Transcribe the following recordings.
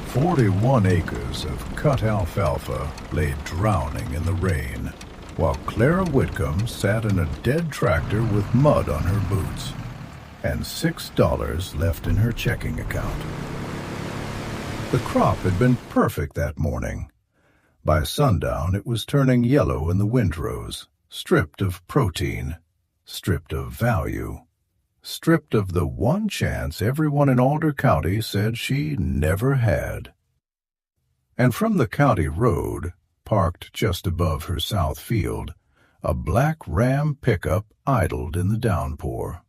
41 acres of cut alfalfa lay drowning in the rain, while Clara Whitcomb sat in a dead tractor with mud on her boots and $6 left in her checking account. The crop had been perfect that morning. By sundown, it was turning yellow in the windrows, stripped of protein, stripped of value, stripped of the one chance everyone in Alder County said she never had. And from the county road, parked just above her south field, a black Ram pickup idled in the downpour.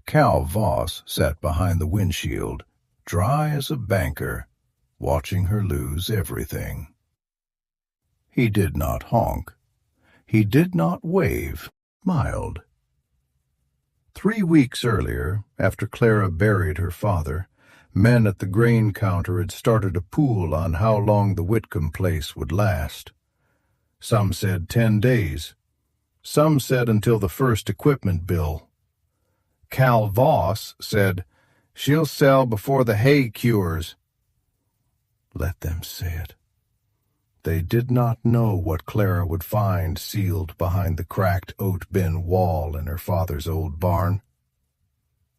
Cal Voss sat behind the windshield, dry as a banker, watching her lose everything. He did not honk. He did not wave, mild. 3 weeks earlier, after Clara buried her father, men at the grain counter had started a pool on how long the Whitcomb place would last. Some said 10 days. Some said until the first equipment bill. Cal Voss said, "She'll sell before the hay cures." Let them say it. They did not know what Clara would find sealed behind the cracked oat bin wall in her father's old barn.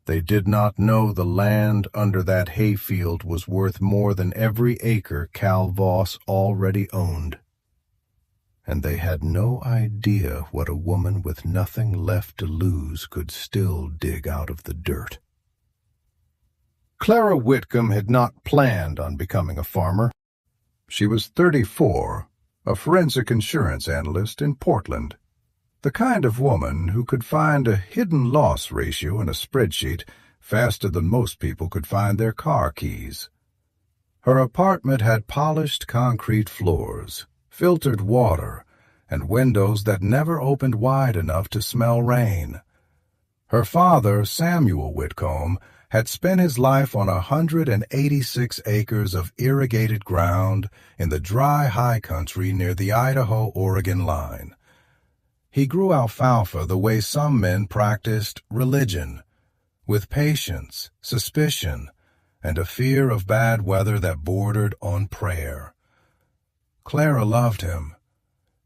They did not know the land under that hayfield was worth more than every acre Cal Voss already owned. And they had no idea what a woman with nothing left to lose could still dig out of the dirt. Clara Whitcomb had not planned on becoming a farmer. She was 34, a forensic insurance analyst in Portland, the kind of woman who could find a hidden loss ratio in a spreadsheet faster than most people could find their car keys. Her apartment had polished concrete floors, filtered water, and windows that never opened wide enough to smell rain. Her father, Samuel Whitcomb, had spent his life on 186 acres of irrigated ground in the dry high country near the Idaho-Oregon line. He grew alfalfa the way some men practiced religion, with patience, suspicion, and a fear of bad weather that bordered on prayer. Clara loved him,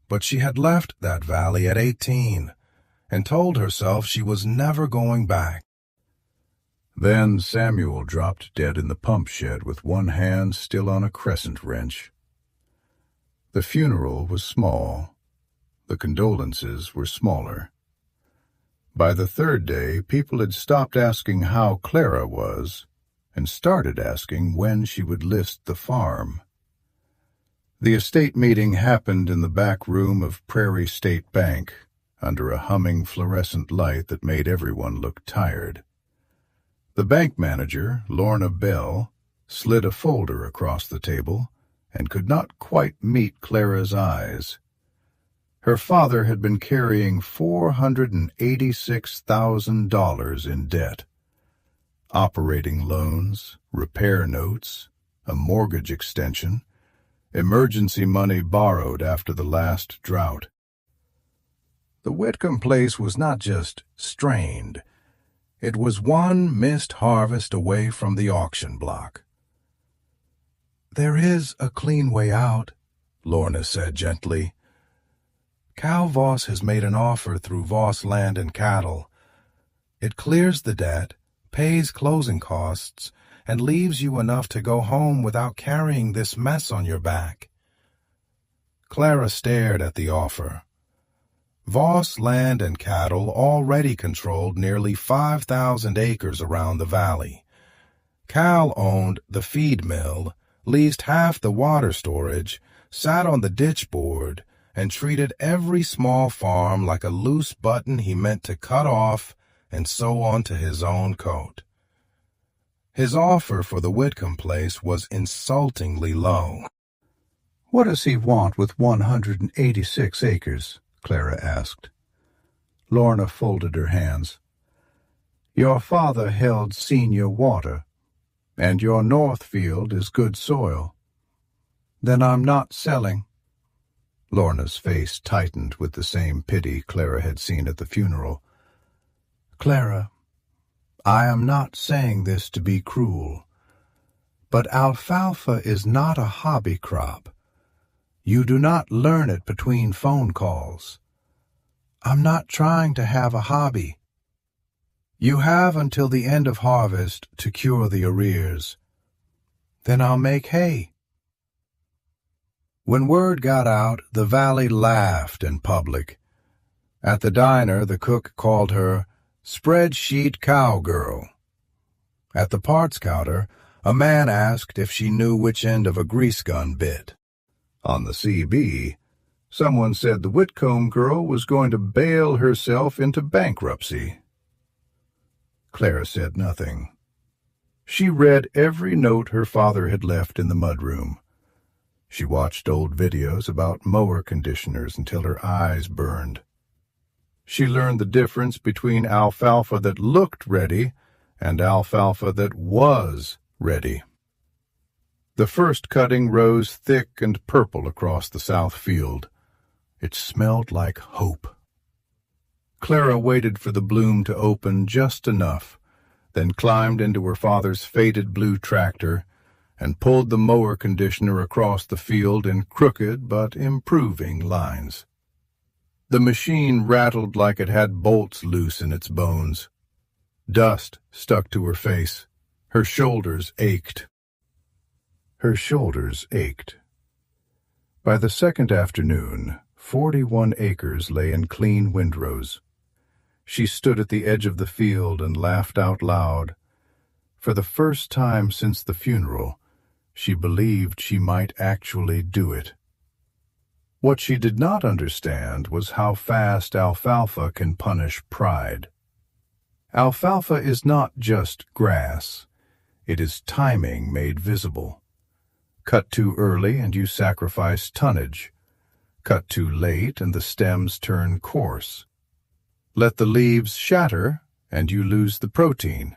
but she had left that valley at 18 and told herself she was never going back. Then Samuel dropped dead in the pump shed with one hand still on a crescent wrench. The funeral was small. The condolences were smaller. By the third day, people had stopped asking how Clara was and started asking when she would list the farm. The estate meeting happened in the back room of Prairie State Bank, under a humming fluorescent light that made everyone look tired. The bank manager, Lorna Bell, slid a folder across the table and could not quite meet Clara's eyes. Her father had been carrying $486,000 in debt. Operating loans, repair notes, a mortgage extension, emergency money borrowed after the last drought. The Whitcomb place was not just strained. It was one missed harvest away from the auction block. "There is a clean way out," Lorna said gently. "Cal Voss has made an offer through Voss Land and Cattle. It clears the debt, pays closing costs, and leaves you enough to go home without carrying this mess on your back." Clara stared at the offer. Voss Land and Cattle already controlled nearly 5,000 acres around the valley. Cal owned the feed mill, leased half the water storage, sat on the ditch board, and treated every small farm like a loose button he meant to cut off and sew onto his own coat. His offer for the Whitcomb place was insultingly low. "What does he want with 186 acres?" Clara asked. Lorna folded her hands. "Your father held senior water, and your north field is good soil." "Then I'm not selling." Lorna's face tightened with the same pity Clara had seen at the funeral. "Clara, I am not saying this to be cruel, But alfalfa is not a hobby crop. You do not learn it between phone calls. I'm not trying to have a hobby. You have until the end of harvest to cure the arrears. Then I'll make hay. When word got out, the valley laughed in public. At the diner, the cook called her spreadsheet cowgirl. At the parts counter, a man asked if she knew which end of a grease gun bit. On the CB, someone said the Whitcomb girl was going to bail herself into bankruptcy. Clara said nothing. She read every note her father had left in the mudroom. She watched old videos about mower conditioners until her eyes burned. She learned the difference between alfalfa that looked ready and alfalfa that was ready. The first cutting rose thick and purple across the south field. It smelled like hope. Clara waited for the bloom to open just enough, then climbed into her father's faded blue tractor and pulled the mower conditioner across the field in crooked but improving lines. The machine rattled like it had bolts loose in its bones. Dust stuck to her face. Her shoulders ached. By the second afternoon, 41 acres lay in clean windrows. She stood at the edge of the field and laughed out loud. For the first time since the funeral, she believed she might actually do it. What she did not understand was how fast alfalfa can punish pride. Alfalfa is not just grass. It is timing made visible. Cut too early and you sacrifice tonnage. Cut too late and the stems turn coarse. Let the leaves shatter and you lose the protein.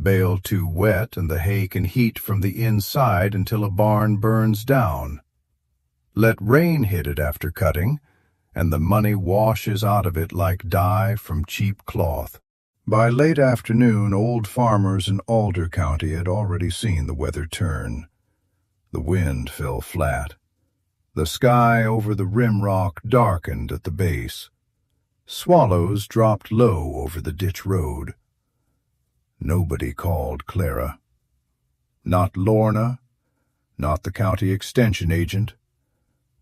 Bale too wet and the hay can heat from the inside until a barn burns down. Let rain hit it after cutting, and the money washes out of it like dye from cheap cloth. By late afternoon, old farmers in Alder County had already seen the weather turn. The wind fell flat. The sky over the rim rock darkened at the base. Swallows dropped low over the ditch road. Nobody called Clara. Not Lorna, not the county extension agent,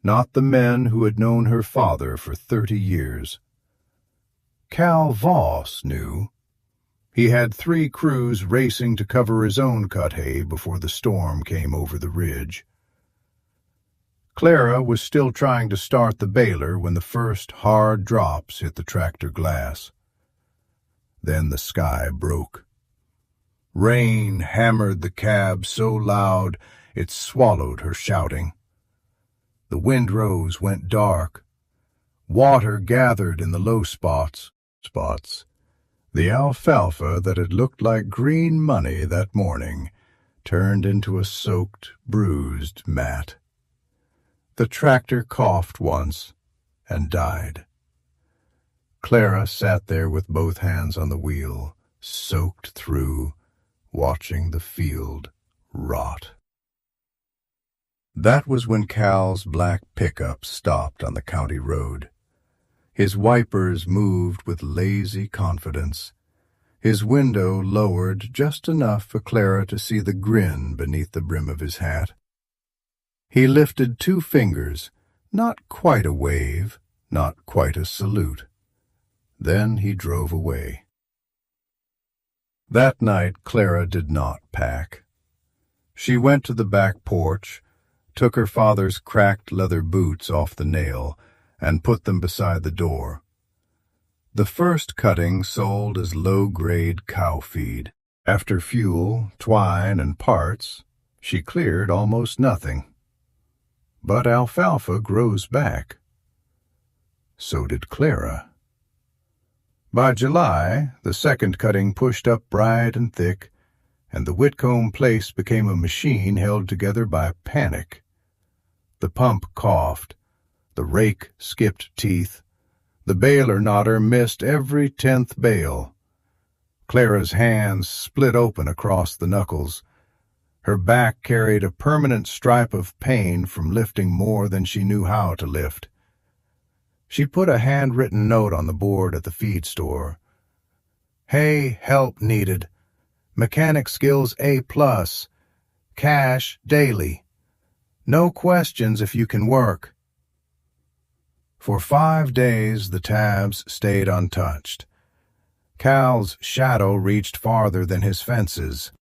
not the men who had known her father for 30 years. Cal Voss knew. He had 3 crews racing to cover his own cut hay before the storm came over the ridge. Clara was still trying to start the baler when the first hard drops hit the tractor glass. Then the sky broke. Rain hammered the cab so loud it swallowed her shouting. The windrows went dark. Water gathered in the low spots. The alfalfa that had looked like green money that morning turned into a soaked, bruised mat. The tractor coughed once and died. Clara sat there with both hands on the wheel, soaked through, watching the field rot. That was when Cal's black pickup stopped on the county road. His wipers moved with lazy confidence. His window lowered just enough for Clara to see the grin beneath the brim of his hat. He lifted 2 fingers, not quite a wave, not quite a salute. Then he drove away. That night Clara did not pack. She went to the back porch, took her father's cracked leather boots off the nail, and put them beside the door. The first cutting sold as low-grade cow feed. After fuel, twine, and parts, she cleared almost nothing. But alfalfa grows back. So did Clara. By July, the second cutting pushed up bright and thick, and the Whitcomb place became a machine held together by panic. The pump coughed. The rake skipped teeth. The baler knotter missed every 10th bale. Clara's hands split open across the knuckles. Her back carried a permanent stripe of pain from lifting more than she knew how to lift. She put a handwritten note on the board at the feed store. "Hey, help needed. Mechanic skills A+. Cash daily. No questions if you can work." For 5 days the tabs stayed untouched. Cal's shadow reached farther than his fences.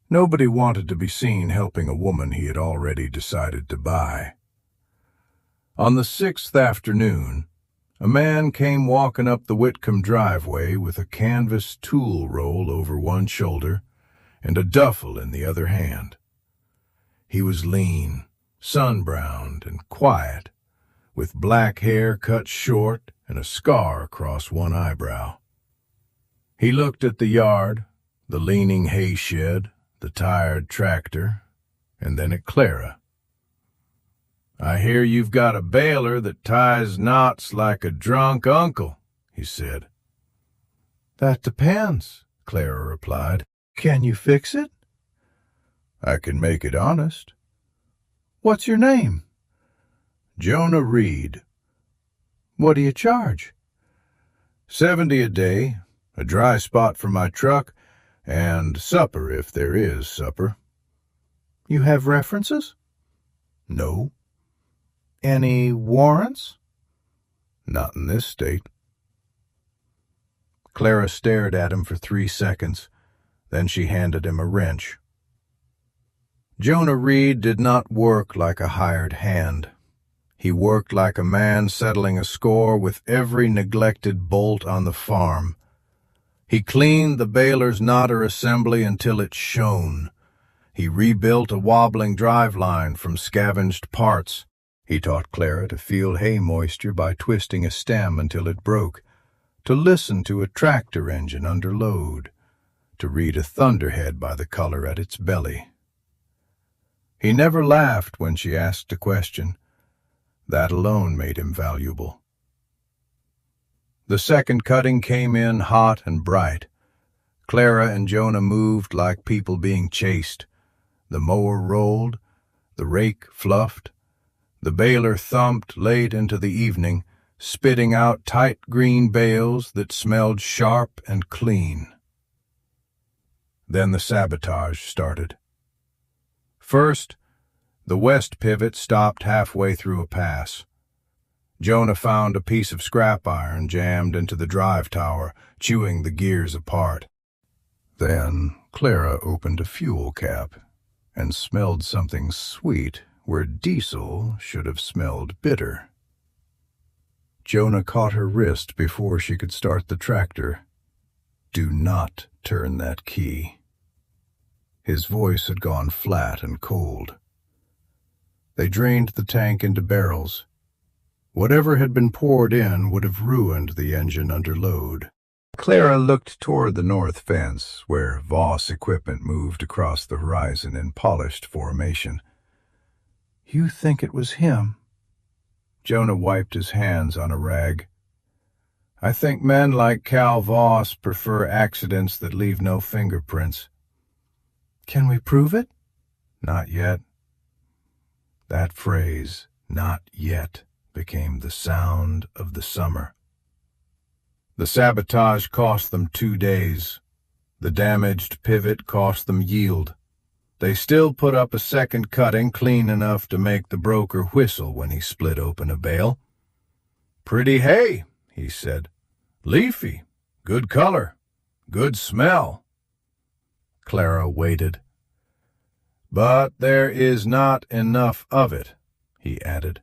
Nobody wanted to be seen helping a woman he had already decided to buy. On the 6th afternoon, a man came walking up the Whitcomb driveway with a canvas tool roll over one shoulder and a duffel in the other hand. He was lean, sun-browned, and quiet, with black hair cut short and a scar across one eyebrow. He looked at the yard, the leaning hay shed, the tired tractor, and then at Clara. "I hear you've got a baler that ties knots like a drunk uncle," he said. "That depends," Clara replied. "Can you fix it?" "I can make it honest." "What's your name?" "Jonah Reed." "What do you charge?" "$70 a day, a dry spot for my truck, and supper if there is supper." "You have references?" "No." "Any warrants?" "Not in this state." Clara stared at him for 3 seconds. Then she handed him a wrench. Jonah Reed did not work like a hired hand. He worked like a man settling a score with every neglected bolt on the farm. He cleaned the baler's knotter assembly until it shone. He rebuilt a wobbling driveline from scavenged parts. He taught Clara to feel hay moisture by twisting a stem until it broke, to listen to a tractor engine under load, to read a thunderhead by the color at its belly. He never laughed when she asked a question. That alone made him valuable. The second cutting came in hot and bright. Clara and Jonah moved like people being chased. The mower rolled, the rake fluffed, the baler thumped late into the evening, spitting out tight green bales that smelled sharp and clean. Then the sabotage started. First, the west pivot stopped halfway through a pass. Jonah found a piece of scrap iron jammed into the drive tower, chewing the gears apart. Then Clara opened a fuel cap and smelled something sweet where diesel should have smelled bitter. Jonah caught her wrist before she could start the tractor. "Do not turn that key." His voice had gone flat and cold. They drained the tank into barrels. Whatever had been poured in would have ruined the engine under load. Clara looked toward the north fence, where Voss equipment moved across the horizon in polished formation. "You think it was him?" Jonah wiped his hands on a rag. "I think men like Cal Voss prefer accidents that leave no fingerprints." "Can we prove it?" "Not yet." That phrase, "not yet," became the sound of the summer. The sabotage cost them 2 days. The damaged pivot cost them yield. They still put up a second cutting clean enough to make the broker whistle when he split open a bale. "Pretty hay," he said. "Leafy, good color, good smell." Clara waited. "But there is not enough of it," he added.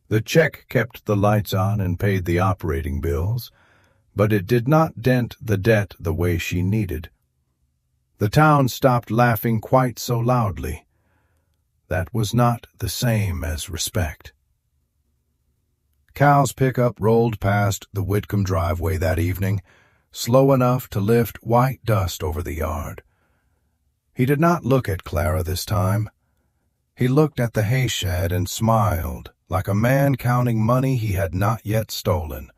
The check kept the lights on and paid the operating bills, but it did not dent the debt the way she needed. The town stopped laughing quite so loudly. That was not the same as respect. Cal's pickup rolled past the Whitcomb driveway that evening, slow enough to lift white dust over the yard. He did not look at Clara this time. He looked at the hay shed and smiled, like a man counting money he had not yet stolen.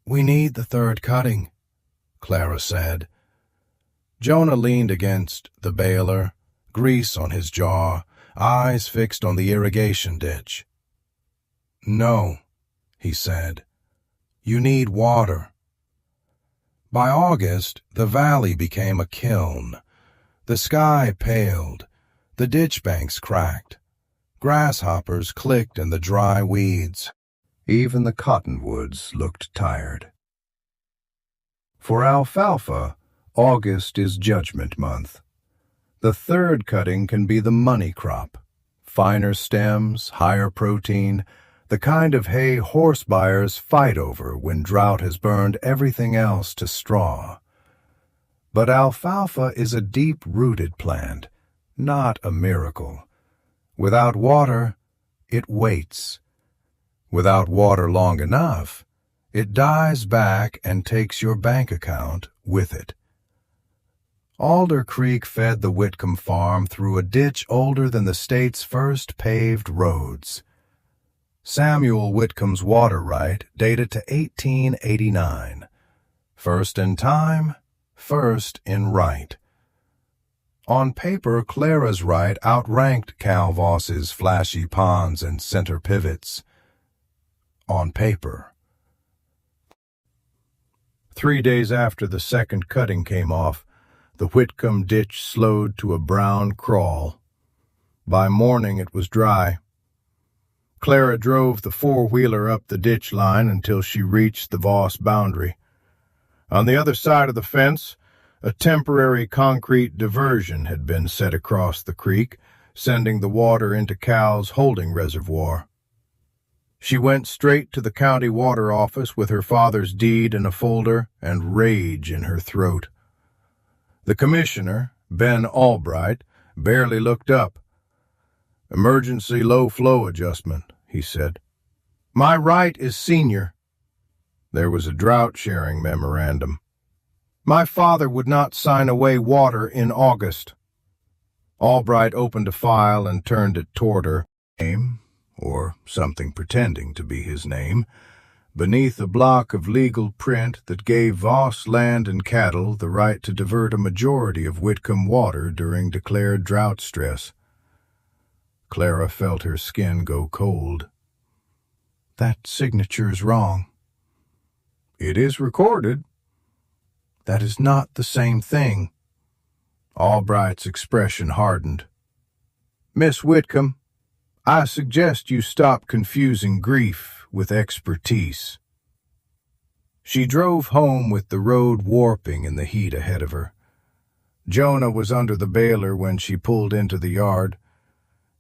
"We need the third cutting," Clara said. Jonah leaned against the baler, grease on his jaw, eyes fixed on the irrigation ditch. "No," he said. "You need water." By August, the valley became a kiln. The sky paled. The ditch banks cracked. Grasshoppers clicked in the dry weeds. Even the cottonwoods looked tired. For alfalfa, August is judgment month. The third cutting can be the money crop. Finer stems, higher protein, the kind of hay horse buyers fight over when drought has burned everything else to straw. But alfalfa is a deep-rooted plant, not a miracle. Without water, it waits. Without water long enough, it dies back and takes your bank account with it. Alder Creek fed the Whitcomb farm through a ditch older than the state's first paved roads. Samuel Whitcomb's water right dated to 1889. First in time, first in right. On paper, Clara's right outranked Cal Voss's flashy ponds and center pivots. On paper. 3 days after the second cutting came off, the Whitcomb ditch slowed to a brown crawl. By morning it was dry. Clara drove the four-wheeler up the ditch line until she reached the Voss boundary. On the other side of the fence, a temporary concrete diversion had been set across the creek, sending the water into Cal's holding reservoir. She went straight to the county water office with her father's deed in a folder and rage in her throat. The commissioner, Ben Albright, barely looked up. "Emergency low-flow adjustment," he said. "My right is senior." There was a drought-sharing memorandum. "My father would not sign away water in August." Albright opened a file and turned it toward her. Name, or something pretending to be his name, beneath a block of legal print that gave Voss Land and Cattle the right to divert a majority of Whitcomb water during declared drought stress. Clara felt her skin go cold. "That signature's wrong." "It is recorded." "That is not the same thing." Albright's expression hardened. "Miss Whitcomb, I suggest you stop confusing grief with expertise." She drove home with the road warping in the heat ahead of her. Jonah was under the baler when she pulled into the yard.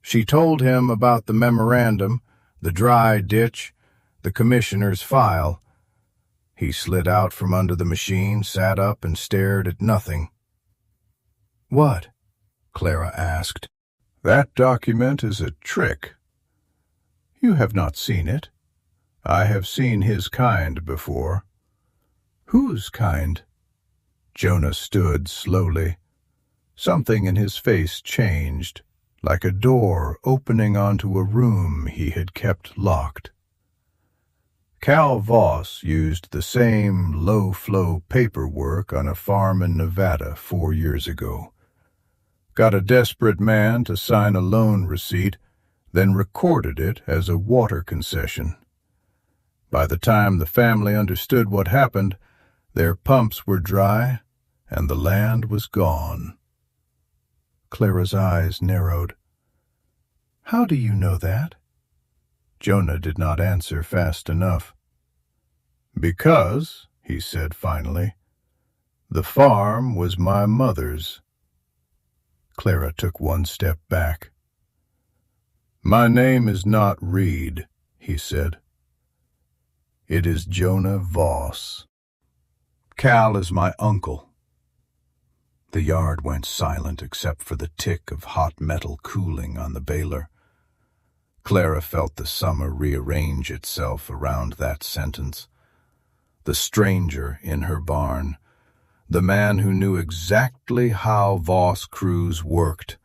She told him about the memorandum, the dry ditch, the commissioner's file. He slid out from under the machine, sat up, and stared at nothing. "What?" Clara asked. "That document is a trick. You have not seen it. I have seen his kind before." "Whose kind?" Jonah stood slowly. Something in his face changed, like a door opening onto a room he had kept locked. Cal Voss used the same low-flow paperwork on a farm in Nevada 4 years ago. Got a desperate man to sign a loan receipt, then recorded it as a water concession. By the time the family understood what happened, their pumps were dry and the land was gone. Clara's eyes narrowed. "How do you know that?" Jonah did not answer fast enough. "Because," he said finally, "the farm was my mother's." Clara took one step back. "My name is not Reed," he said. "It is Jonah Voss. Cal is my uncle." The yard went silent except for the tick of hot metal cooling on the baler. Clara felt the summer rearrange itself around that sentence. The stranger in her barn, the man who knew exactly how Voss crews worked,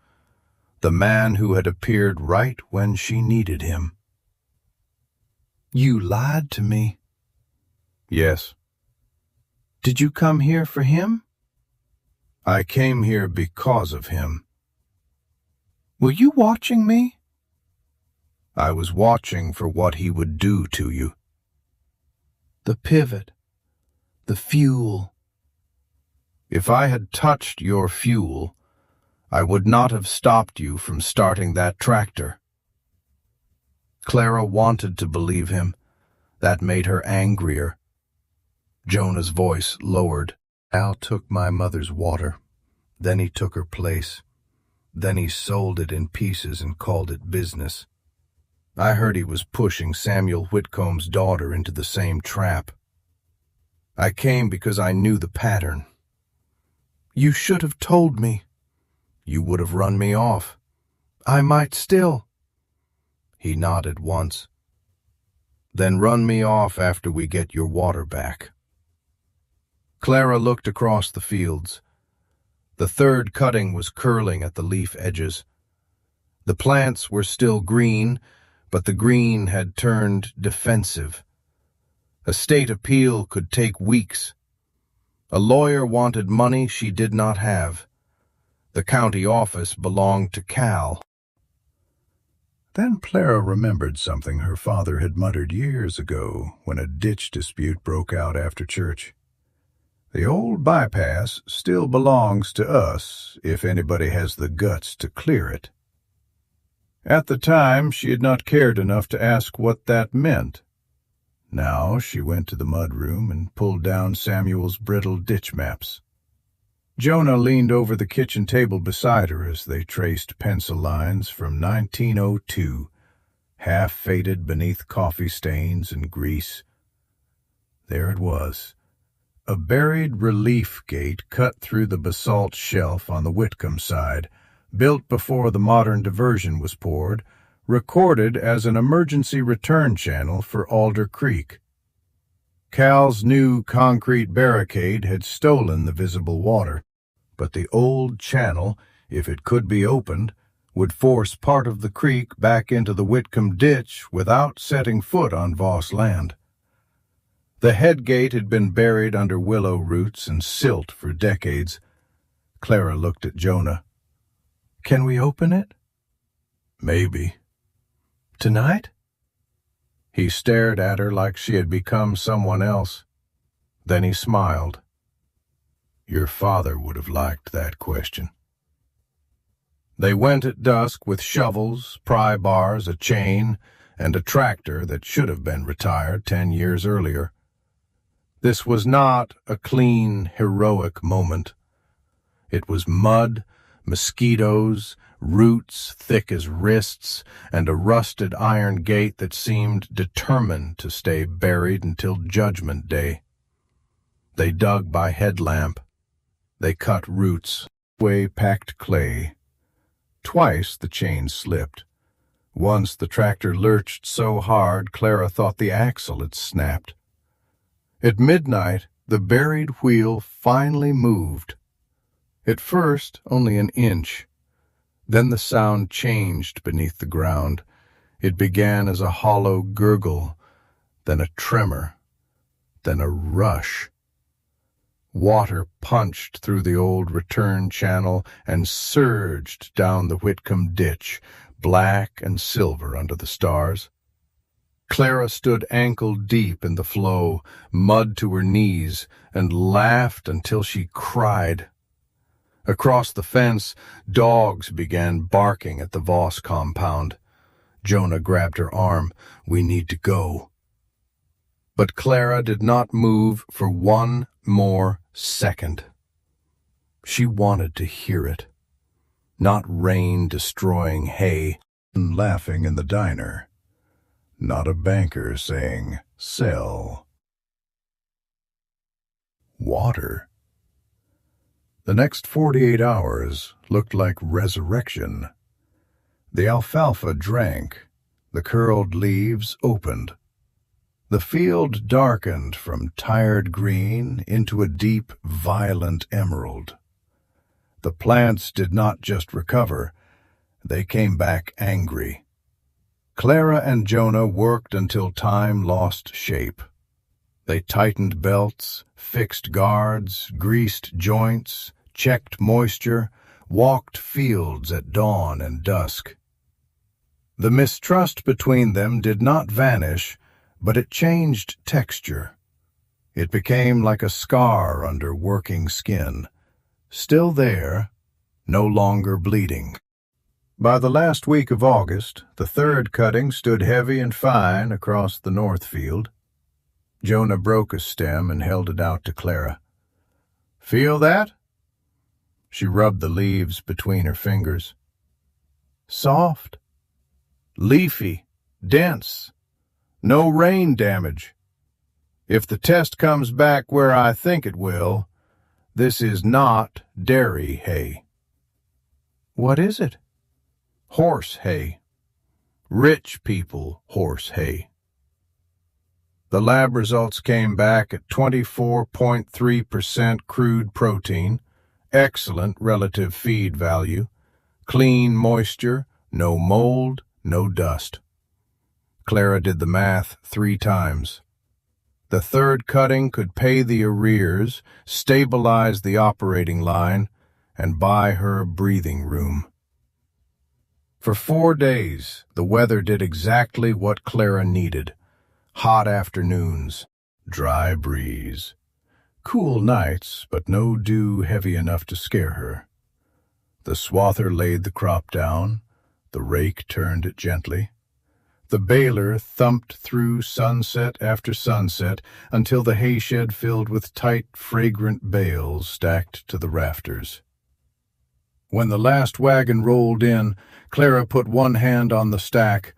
the man who had appeared right when she needed him. "You lied to me." "Yes." "Did you come here for him?" I came here because of him. Were you watching me? I was watching for what he would do to you. The pivot, the fuel. If I had touched your fuel, I would not have stopped you from starting that tractor. Clara wanted to believe him. That made her angrier. Jonah's voice lowered. Al took my mother's water. Then he took her place. Then he sold it in pieces and called it business. I heard he was pushing Samuel Whitcomb's daughter into the same trap. I came because I knew the pattern. You should have told me. You would have run me off. I might still. He nodded once. Then run me off after we get your water back. Clara looked across the fields. The third cutting was curling at the leaf edges. The plants were still green, but the green had turned defensive. A state appeal could take weeks. A lawyer wanted money she did not have. The county office belonged to Cal. Then Clara remembered something her father had muttered years ago when a ditch dispute broke out after church. The old bypass still belongs to us if anybody has the guts to clear it. At the time, she had not cared enough to ask what that meant. Now she went to the mudroom and pulled down Samuel's brittle ditch maps. Jonah leaned over the kitchen table beside her as they traced pencil lines from 1902, half-faded beneath coffee stains and grease. There it was, a buried relief gate cut through the basalt shelf on the Whitcomb side, built before the modern diversion was poured, recorded as an emergency return channel for Alder Creek. Cal's new concrete barricade had stolen the visible water, but the old channel, if it could be opened, would force part of the creek back into the Whitcomb ditch without setting foot on Voss land. The head gate had been buried under willow roots and silt for decades. Clara looked at Jonah. Can we open it? Maybe. Tonight? He stared at her like she had become someone else. Then he smiled. Your father would have liked that question. They went at dusk with shovels, pry bars, a chain, and a tractor that should have been retired 10 years earlier. This was not a clean, heroic moment. It was mud, mosquitoes, roots thick as wrists, and a rusted iron gate that seemed determined to stay buried until Judgment Day. They dug by headlamp. They cut roots, packed clay. Twice the chain slipped. Once the tractor lurched so hard Clara thought the axle had snapped. At midnight, the buried wheel finally moved. At first, only an inch. Then the sound changed beneath the ground. It began as a hollow gurgle, then a tremor, then a rush. Water punched through the old return channel and surged down the Whitcomb ditch, black and silver under the stars. Clara stood ankle-deep in the flow, mud to her knees, and laughed until she cried. Across the fence, dogs began barking at the Voss compound. Jonah grabbed her arm. We need to go. But Clara did not move for one more second. She wanted to hear it. Not rain destroying hay. Laughing in the diner. Not a banker saying, sell. Water. The next 48 hours looked like resurrection. The alfalfa drank. The curled leaves opened. The field darkened from tired green into a deep, violent emerald. The plants did not just recover, they came back angry. Clara and Jonah worked until time lost shape. They tightened belts, fixed guards, greased joints, checked moisture, walked fields at dawn and dusk. The mistrust between them did not vanish, but it changed texture. It became like a scar under working skin, still there, no longer bleeding. By the last week of August, the third cutting stood heavy and fine across the north field. Jonah broke a stem and held it out to Clara. "Feel that?" She rubbed the leaves between her fingers. "Soft, leafy, dense, no rain damage. If the test comes back where I think it will, this is not dairy hay." "What is it?" "Horse hay. Rich people horse hay." The lab results came back at 24.3% crude protein, excellent relative feed value, clean moisture, no mold, no dust. Clara did the math 3 times. The third cutting could pay the arrears, stabilize the operating line, and buy her breathing room. For 4 days, the weather did exactly what Clara needed. Hot afternoons, dry breeze. Cool nights, but no dew heavy enough to scare her. The swather laid the crop down, the rake turned it gently. The baler thumped through sunset after sunset until the hayshed filled with tight, fragrant bales stacked to the rafters. When the last wagon rolled in, Clara put one hand on the stack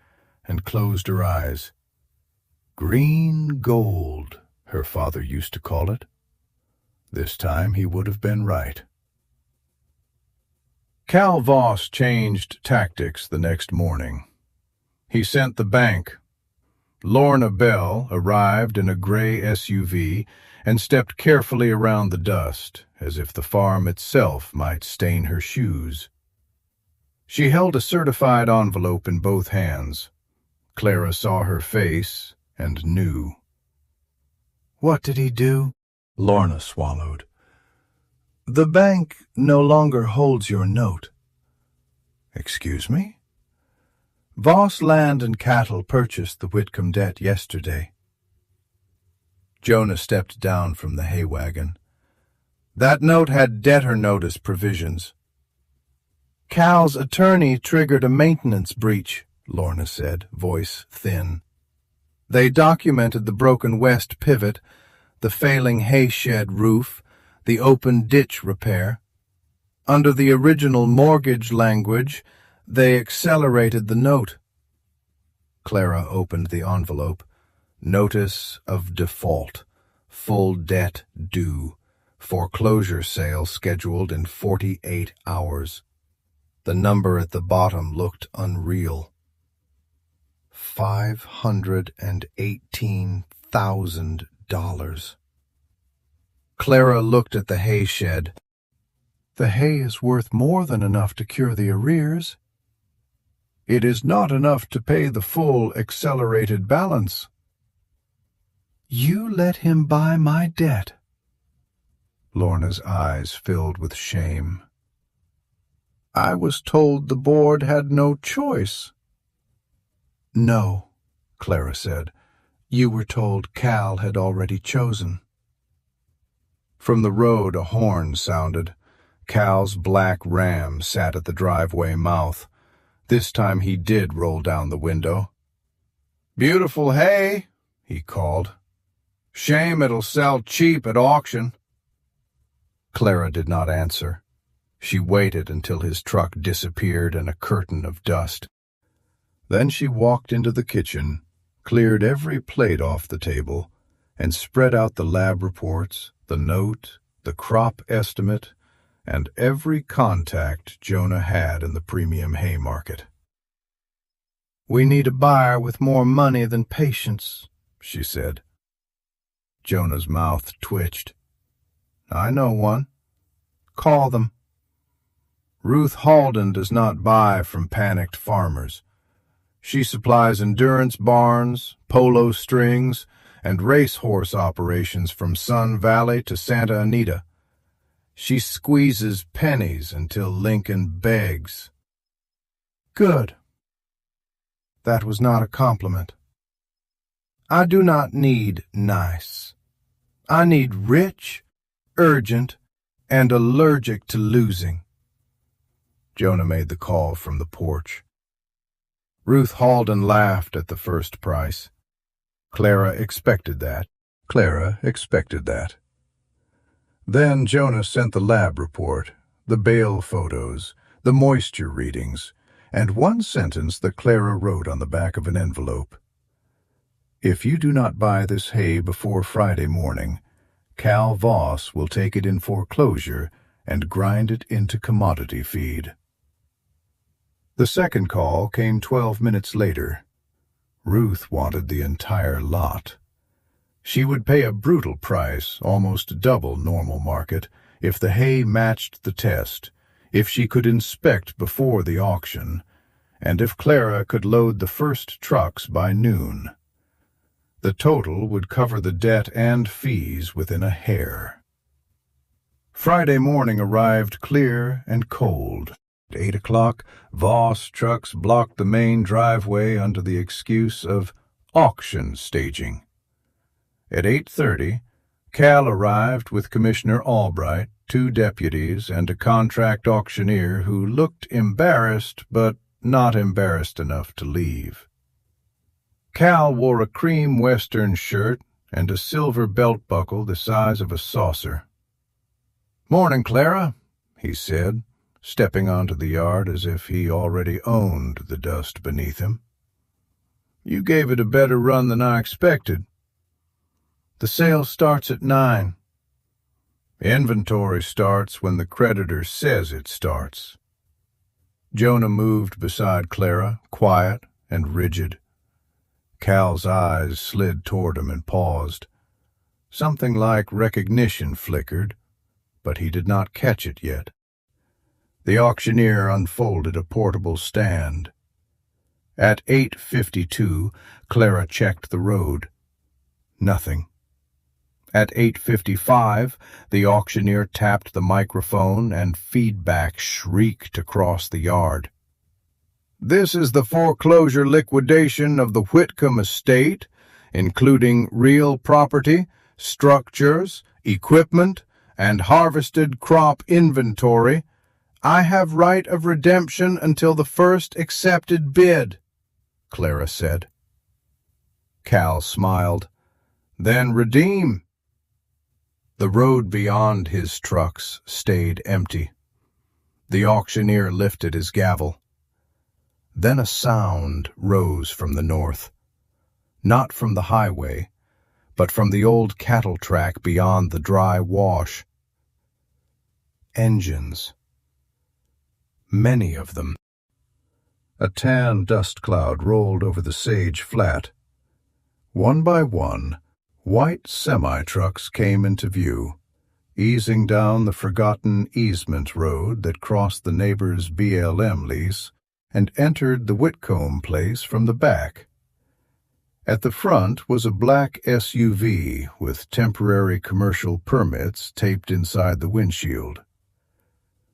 and closed her eyes. Green gold, her father used to call it. This time he would have been right. Cal Voss changed tactics the next morning. He sent the bank. Lorna Bell arrived in a gray SUV and stepped carefully around the dust, as if the farm itself might stain her shoes. She held a certified envelope in both hands. Clara saw her face and knew. "What did he do?" Lorna swallowed. "The bank no longer holds your note." "Excuse me?" "Voss Land and Cattle purchased the Whitcomb debt yesterday." Jonah stepped down from the hay wagon. "That note had debtor notice provisions." "Cal's attorney triggered a maintenance breach," Lorna said, voice thin. "They documented the broken west pivot, the failing hay shed roof, the open ditch repair. Under the original mortgage language, they accelerated the note." Clara opened the envelope. Notice of default. Full debt due. Foreclosure sale scheduled in 48 hours. The number at the bottom looked unreal. $518,000. Clara looked at the hay shed. "The hay is worth more than enough to cure the arrears." "It is not enough to pay the full accelerated balance." "You let him buy my debt." Lorna's eyes filled with shame. "I was told the board had no choice." "No," Clara said. "You were told Cal had already chosen." From the road a horn sounded. Cal's black ram sat at the driveway mouth. This time he did roll down the window. "Beautiful hay," he called. "Shame it'll sell cheap at auction." Clara did not answer. She waited until his truck disappeared in a curtain of dust. Then she walked into the kitchen, cleared every plate off the table, and spread out the lab reports, the note, the crop estimate, and every contact Jonah had in the premium hay market. "We need a buyer with more money than patience," she said. Jonah's mouth twitched. "I know one. Call them." "Ruth Halden does not buy from panicked farmers. She supplies endurance barns, polo strings, and racehorse operations from Sun Valley to Santa Anita. She squeezes pennies until Lincoln begs. Good. That was not a compliment. I do not need nice. I need rich, urgent, and allergic to losing. Jonah made the call from the porch. Ruth Halden laughed at the first price. Clara expected that. Then Jonah sent the lab report, the bale photos, the moisture readings, and one sentence that Clara wrote on the back of an envelope. If you do not buy this hay before Friday morning, Cal Voss will take it in foreclosure and grind it into commodity feed. The second call came 12 minutes later. Ruth wanted the entire lot. She would pay a brutal price, almost double normal market, if the hay matched the test, if she could inspect before the auction, and if Clara could load the first trucks by noon. The total would cover the debt and fees within a hair. Friday morning arrived clear and cold. At 8 o'clock, Voss trucks blocked the main driveway under the excuse of auction staging. At 8:30, Cal arrived with Commissioner Albright, 2 deputies, and a contract auctioneer who looked embarrassed but not embarrassed enough to leave. Cal wore a cream western shirt and a silver belt buckle the size of a saucer. "Morning, Clara," he said, stepping onto the yard as if he already owned the dust beneath him. "You gave it a better run than I expected." "The sale starts at 9. "Inventory starts when the creditor says it starts." Jonah moved beside Clara, quiet and rigid. Cal's eyes slid toward him and paused. Something like recognition flickered, but he did not catch it yet. The auctioneer unfolded a portable stand. At 8:52, Clara checked the road. Nothing. At 8:55, the auctioneer tapped the microphone and feedback shrieked across the yard. "This is the foreclosure liquidation of the Whitcomb estate, including real property, structures, equipment, and harvested crop inventory. I have right of redemption until the first accepted bid," Clara said. Cal smiled. "Then redeem." The road beyond his trucks stayed empty. The auctioneer lifted his gavel. Then a sound rose from the north, not from the highway, but from the old cattle track beyond the dry wash. Engines. Many of them. A tan dust cloud rolled over the sage flat. One by one, white semi-trucks came into view, easing down the forgotten easement road that crossed the neighbor's BLM lease and entered the Whitcomb place from the back. At the front was a black SUV with temporary commercial permits taped inside the windshield.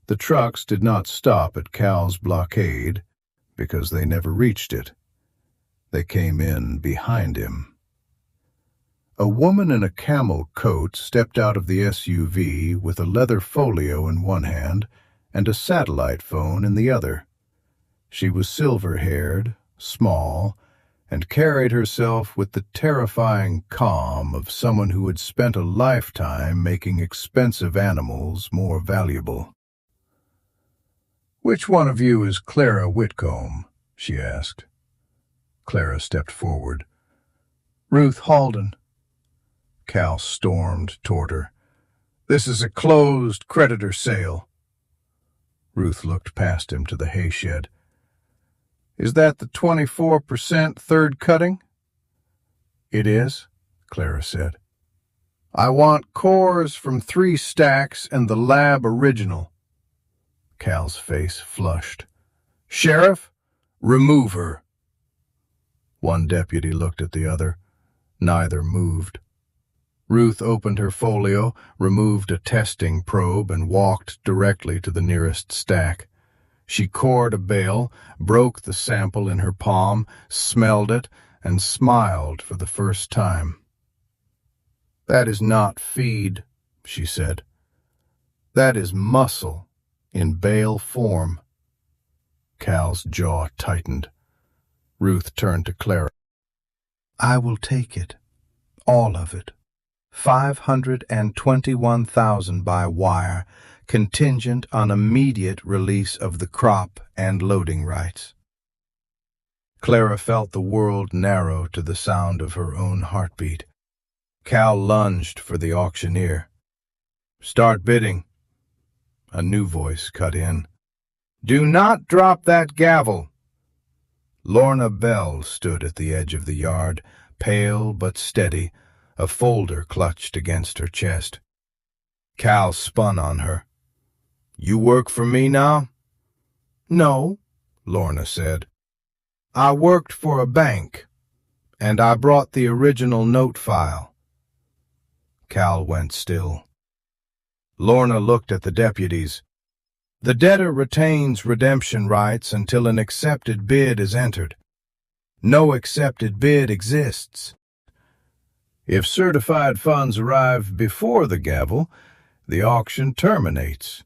The trucks did not stop at Cal's blockade because they never reached it. They came in behind him. A woman in a camel coat stepped out of the SUV with a leather folio in one hand and a satellite phone in the other. She was silver-haired, small, and carried herself with the terrifying calm of someone who had spent a lifetime making expensive animals more valuable. "Which one of you is Clara Whitcomb?" she asked. Clara stepped forward. "Ruth Halden." Cal stormed toward her. "This is a closed creditor sale." Ruth looked past him to the hay shed. "Is that the 24% third cutting?" "It is," Clara said. "I want cores from 3 stacks and the lab original." Cal's face flushed. "Sheriff, remove her." One deputy looked at the other. Neither moved. Ruth opened her folio, removed a testing probe, and walked directly to the nearest stack. She cored a bale, broke the sample in her palm, smelled it, and smiled for the first time. "That is not feed," she said. "That is muscle in bale form." Cal's jaw tightened. Ruth turned to Clara. "I will take it, all of it. 521,000 by wire, contingent on immediate release of the crop and loading rights." Clara felt the world narrow to the sound of her own heartbeat. Cal lunged for the auctioneer. "Start bidding." A new voice cut in. "Do not drop that gavel." Lorna Bell stood at the edge of the yard, pale but steady, a folder clutched against her chest. Cal spun on her. "You work for me now?" "No," Lorna said. "I worked for a bank, and I brought the original note file." Cal went still. Lorna looked at the deputies. "The debtor retains redemption rights until an accepted bid is entered. No accepted bid exists. If certified funds arrive before the gavel, the auction terminates."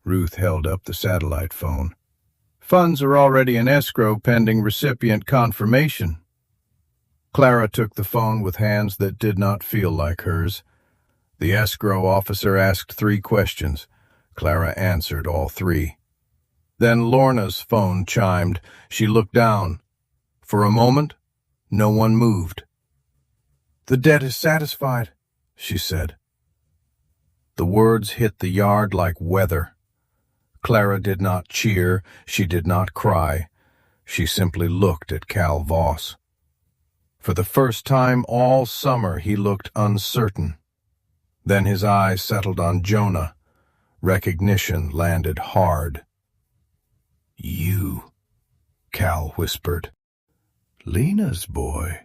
Ruth held up the satellite phone. "Funds are already in escrow pending recipient confirmation." Clara took the phone with hands that did not feel like hers. The escrow officer asked 3 questions. Clara answered all 3. Then Lorna's phone chimed. She looked down. For a moment, no one moved. "The debt is satisfied," she said. The words hit the yard like weather. Clara did not cheer, she did not cry. She simply looked at Cal Voss. For the first time all summer he looked uncertain. Then his eyes settled on Jonah. Recognition landed hard. "You," Cal whispered. "Lena's boy."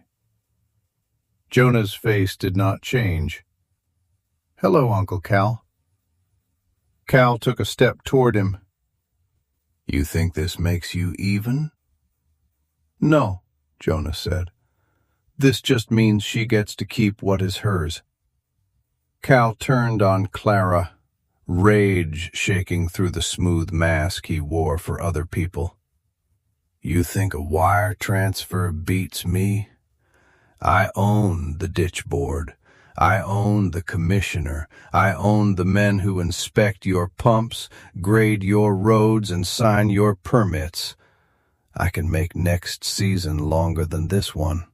Jonah's face did not change. "Hello, Uncle Cal." Cal took a step toward him. "You think this makes you even?" "No," Jonah said. "This just means she gets to keep what is hers." Cal turned on Clara, rage shaking through the smooth mask he wore for other people. "You think a wire transfer beats me? I own the ditch board. I own the commissioner. I own the men who inspect your pumps, grade your roads, and sign your permits. I can make next season longer than this one."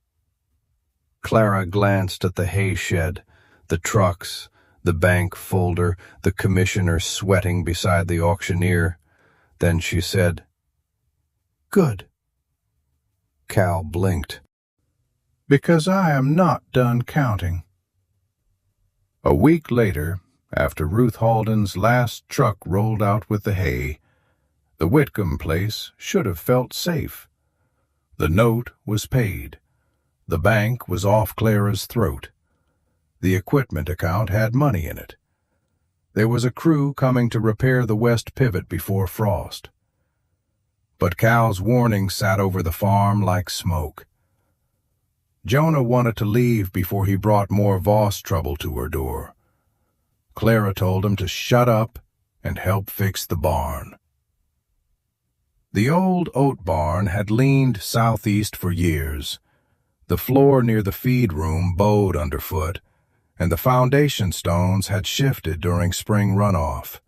Clara glanced at the hay shed, the trucks, the bank folder, the commissioner sweating beside the auctioneer. Then she said, "Good." Cal blinked. "Because I am not done counting." A week later, after Ruth Halden's last truck rolled out with the hay, the Whitcomb place should have felt safe. The note was paid. The bank was off Clara's throat. The equipment account had money in it. There was a crew coming to repair the west pivot before frost. But Cal's warning sat over the farm like smoke. Jonah wanted to leave before he brought more Voss trouble to her door. Clara told him to shut up and help fix the barn. The old oat barn had leaned southeast for years. The floor near the feed room bowed underfoot, and the foundation stones had shifted during spring runoff.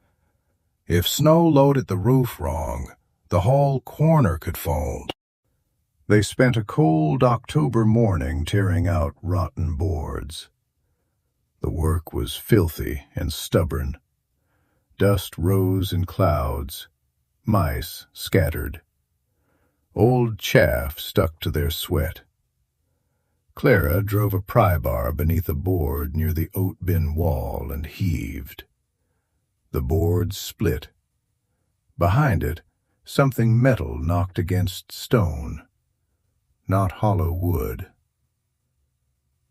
If snow loaded the roof wrong, the whole corner could fold. They spent a cold October morning tearing out rotten boards. The work was filthy and stubborn. Dust rose in clouds. Mice scattered. Old chaff stuck to their sweat. Clara drove a pry bar beneath a board near the oat bin wall and heaved. The board split. Behind it, something metal knocked against stone. Not hollow wood.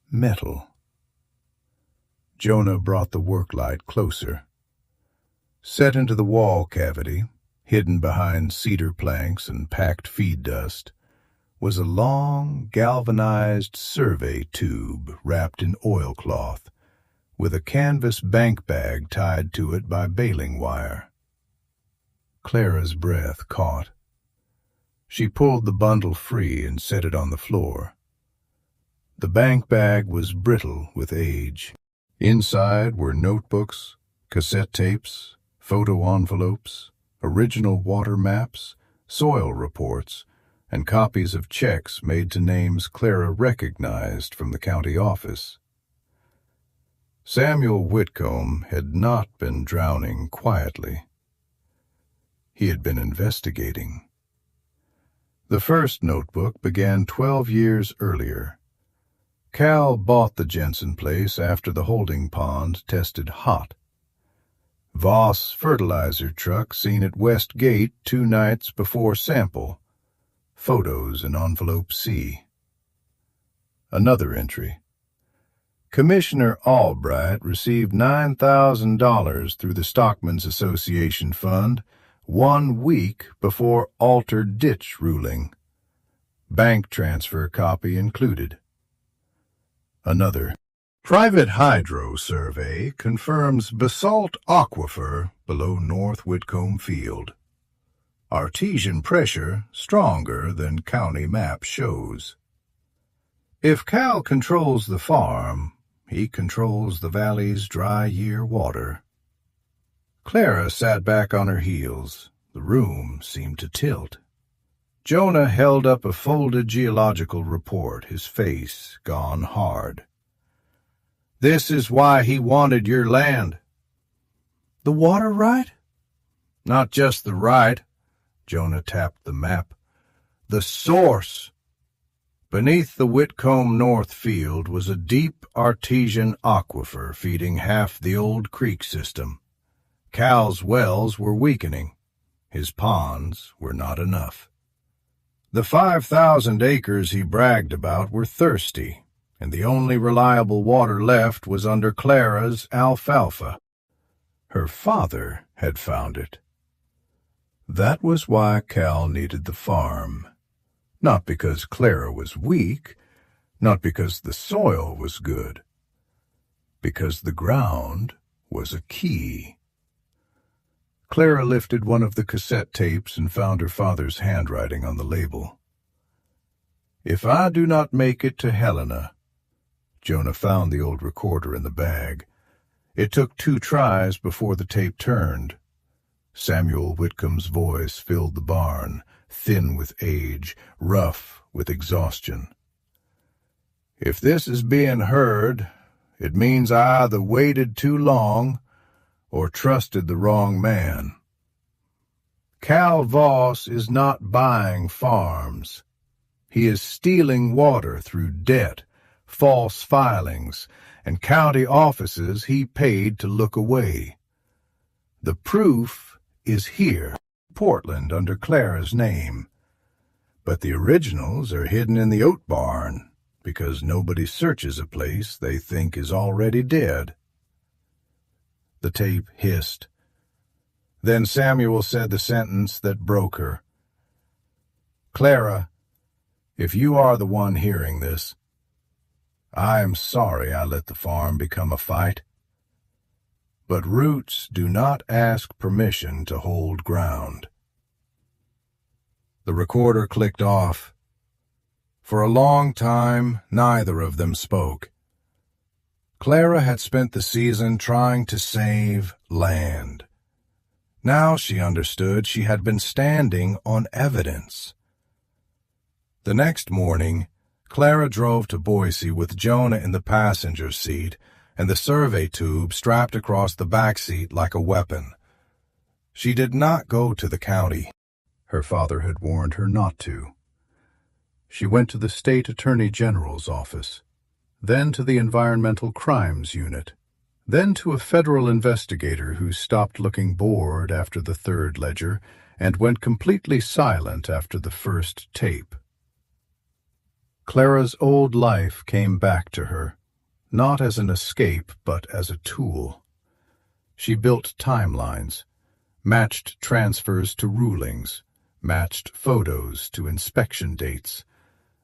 Metal. Jonah brought the work light closer. Set into the wall cavity, hidden behind cedar planks and packed feed dust, was a long, galvanized survey tube wrapped in oilcloth, with a canvas bank bag tied to it by baling wire. Clara's breath caught. She pulled the bundle free and set it on the floor. The bank bag was brittle with age. Inside were notebooks, cassette tapes, photo envelopes, original water maps, soil reports, and copies of checks made to names Clara recognized from the county office. Samuel Whitcomb had not been drowning quietly. He had been investigating. The first notebook began 12 years earlier. Cal bought the Jensen place after the holding pond tested hot. Voss fertilizer truck seen at West Gate 2 nights before sample. Photos in envelope C. Another entry. Commissioner Albright received $9,000 through the Stockmen's Association Fund 1 week before altered ditch ruling. Bank transfer copy included. Another. Private hydro survey confirms basalt aquifer below North Whitcomb Field. Artesian pressure stronger than county map shows. If Cal controls the farm, he controls the valley's dry year water. Clara sat back on her heels. The room seemed to tilt. Jonah held up a folded geological report, his face gone hard. This is why he wanted your land. The water right? Not just the right. Jonah tapped the map. The source. Beneath the Whitcomb North Field was a deep artesian aquifer feeding half the old creek system. Cal's wells were weakening. His ponds were not enough. The 5,000 acres he bragged about were thirsty, and the only reliable water left was under Clara's Alfalfa. Her father had found it. That was why Cal needed the farm. Not because Clara was weak, not because the soil was good, because the ground was a key. Clara lifted one of the cassette tapes and found her father's handwriting on the label. If I do not make it to Helena. Jonah found the old recorder in the bag. It took 2 tries before the tape turned. Samuel Whitcomb's voice filled the barn, thin with age, rough with exhaustion. If this is being heard, it means I either waited too long or trusted the wrong man. Cal Voss is not buying farms. He is stealing water through debt, false filings, and county offices he paid to look away. The proof is here, Portland, under Clara's name. But the originals are hidden in the oat barn because nobody searches a place they think is already dead. The tape hissed. Then Samuel said the sentence that broke her. Clara, if you are the one hearing this, I am sorry I let the farm become a fight. But roots do not ask permission to hold ground. The recorder clicked off. For a long time, neither of them spoke. Clara had spent the season trying to save land. Now she understood she had been standing on evidence. The next morning, Clara drove to Boise with Jonah in the passenger seat and the survey tube strapped across the back seat like a weapon. She did not go to the county. Her father had warned her not to. She went to the state attorney general's office, then to the environmental crimes unit, then to a federal investigator who stopped looking bored after the third ledger and went completely silent after the first tape. Clara's old life came back to her, not as an escape but as a tool. She built timelines, matched transfers to rulings, matched photos to inspection dates,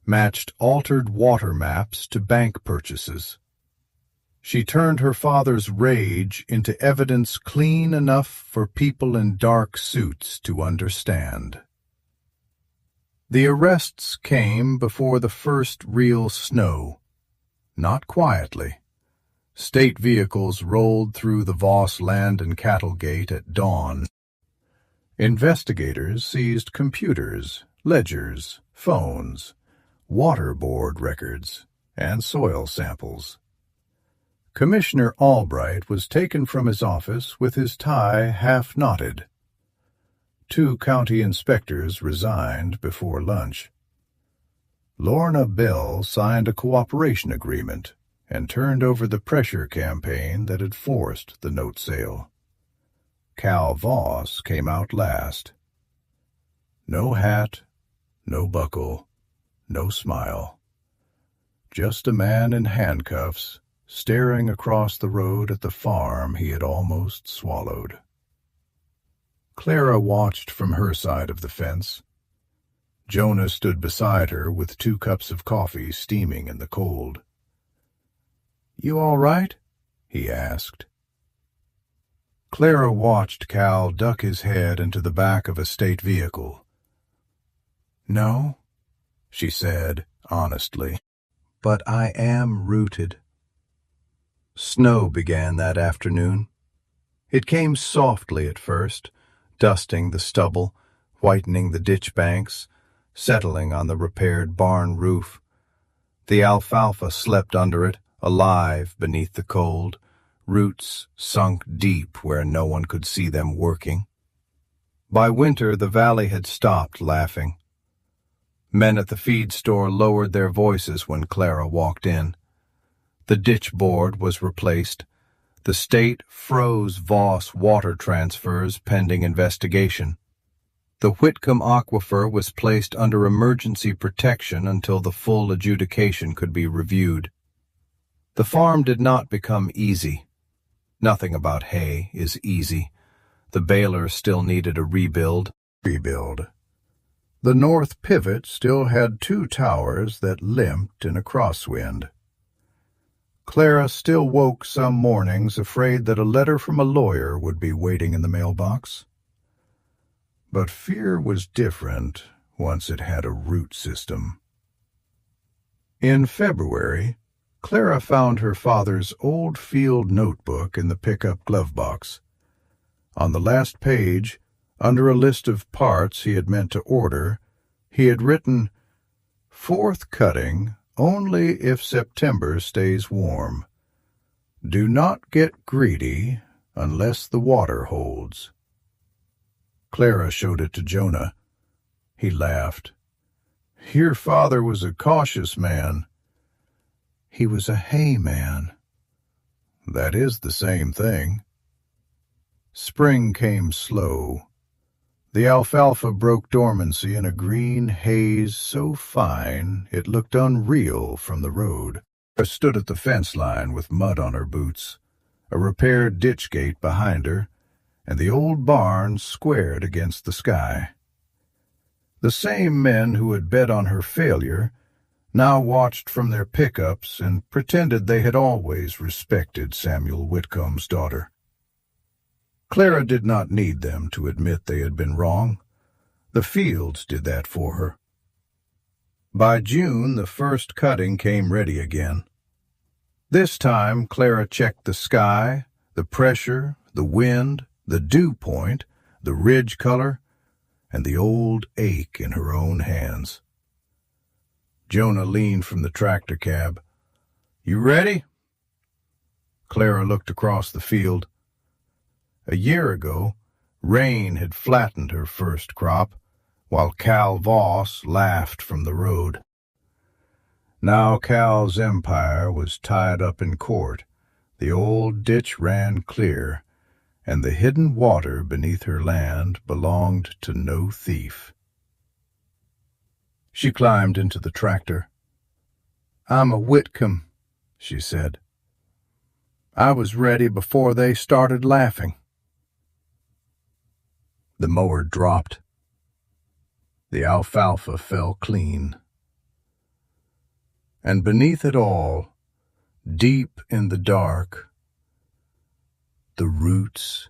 matched altered water maps to bank purchases. She turned her father's rage into evidence clean enough for people in dark suits to understand. The arrests came before the first real snow, not quietly. State vehicles rolled through the Voss Land and Cattle Gate at dawn. Investigators seized computers, ledgers, phones, water board records, and soil samples. Commissioner Albright was taken from his office with his tie half knotted. 2 county inspectors resigned before lunch. Lorna Bell signed a cooperation agreement and turned over the pressure campaign that had forced the note sale. Cal Voss came out last. No hat, no buckle, no smile. Just a man in handcuffs, staring across the road at the farm he had almost swallowed. Clara watched from her side of the fence. Jonah stood beside her with 2 cups of coffee steaming in the cold. "You all right?" he asked. Clara watched Cal duck his head into the back of a state vehicle. "No," she said honestly, "but I am rooted." Snow began that afternoon. It came softly at first, dusting the stubble, whitening the ditch banks, settling on the repaired barn roof. The alfalfa slept under it, alive beneath the cold, roots sunk deep where no one could see them working. By winter, the valley had stopped laughing. Men at the feed store lowered their voices when Clara walked in. The ditch board was replaced. The state froze Voss water transfers pending investigation. The Whitcomb aquifer was placed under emergency protection until the full adjudication could be reviewed. The farm did not become easy. Nothing about hay is easy. The baler still needed a rebuild. The north pivot still had 2 towers that limped in a crosswind. Clara still woke some mornings afraid that a letter from a lawyer would be waiting in the mailbox. But fear was different once it had a root system. In February, Clara found her father's old field notebook in the pickup glove box. On the last page, under a list of parts he had meant to order, he had written, "Fourth cutting only if September stays warm. Do not get greedy unless the water holds." Clara showed it to Jonah. He laughed. "Your father was a cautious man." "He was a hay man." "That is the same thing." Spring came slow. The alfalfa broke dormancy in a green haze so fine it looked unreal from the road. She stood at the fence line with mud on her boots, a repaired ditch gate behind her, and the old barn squared against the sky. The same men who had bet on her failure now watched from their pickups and pretended they had always respected Samuel Whitcomb's daughter. Clara did not need them to admit they had been wrong. The fields did that for her. By June, the first cutting came ready again. This time, Clara checked the sky, the pressure, the wind, the dew point, the ridge color, and the old ache in her own hands. Jonah leaned from the tractor cab. "You ready?" Clara looked across the field. A year ago, rain had flattened her first crop, while Cal Voss laughed from the road. Now Cal's empire was tied up in court. The old ditch ran clear, and the hidden water beneath her land belonged to no thief. She climbed into the tractor. "I'm a Whitcomb," she said. I was ready before they started laughing. The mower dropped. The alfalfa fell clean. And beneath it all, deep in the dark, the roots